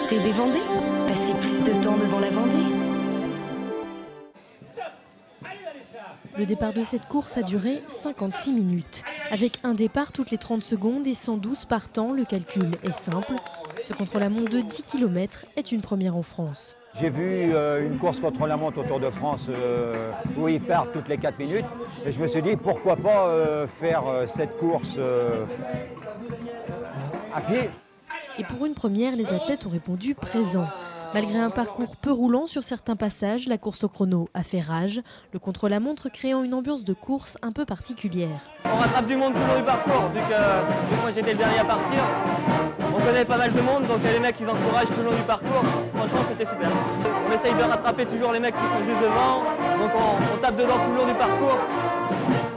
TV Vendée, passez plus de temps devant la Vendée. Le départ de cette course a duré 56 minutes. Avec un départ toutes les 30 secondes et 112 partants, le calcul est simple. Ce contre-la-montre de 10 km est une première en France. J'ai vu une course contre-la-montre au Tour de France où ils partent toutes les 4 minutes. Et je me suis dit, pourquoi pas faire cette course à pied. Et pour une première, les athlètes ont répondu présent. Malgré un parcours peu roulant sur certains passages, la course au chrono a fait rage, le contre-la-montre créant une ambiance de course un peu particulière. On rattrape du monde tout le long du parcours, vu que moi j'étais le dernier à partir. On connaît pas mal de monde, donc les mecs ils encouragent tout le long du parcours. Franchement c'était super. On essaye de rattraper toujours les mecs qui sont juste devant, donc on tape dedans tout le long du parcours.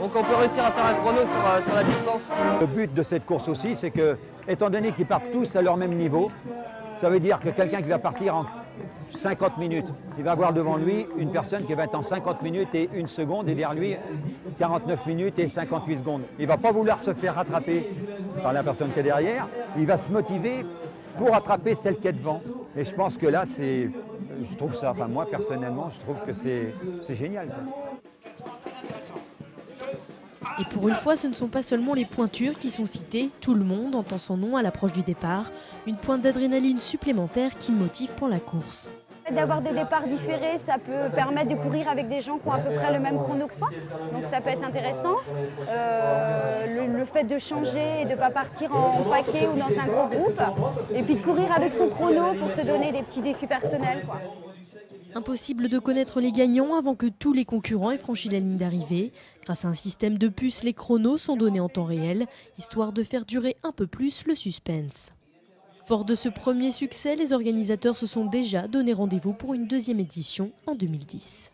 Donc on peut réussir à faire un chrono sur la distance. Le but de cette course aussi, c'est que, étant donné qu'ils partent tous à leur même niveau, ça veut dire que quelqu'un qui va partir en 50 minutes, il va avoir devant lui une personne qui va être en 50 minutes et 1 seconde, et derrière lui 49 minutes et 58 secondes. Il ne va pas vouloir se faire rattraper par la personne qui est derrière, il va se motiver pour rattraper celle qui est devant. Et je pense que là, je trouve ça, enfin moi personnellement, je trouve que c'est génial. Et pour une fois, ce ne sont pas seulement les pointures qui sont citées, tout le monde entend son nom à l'approche du départ. Une pointe d'adrénaline supplémentaire qui motive pour la course. D'avoir des départs différés, ça peut permettre de courir avec des gens qui ont à peu près le même chrono que soi. Donc ça peut être intéressant. Le fait de changer et de ne pas partir en paquet ou dans un gros groupe. Et puis de courir avec son chrono pour se donner des petits défis personnels, quoi. Impossible de connaître les gagnants avant que tous les concurrents aient franchi la ligne d'arrivée. Grâce à un système de puces, les chronos sont donnés en temps réel, histoire de faire durer un peu plus le suspense. Fort de ce premier succès, les organisateurs se sont déjà donné rendez-vous pour une deuxième édition en 2010.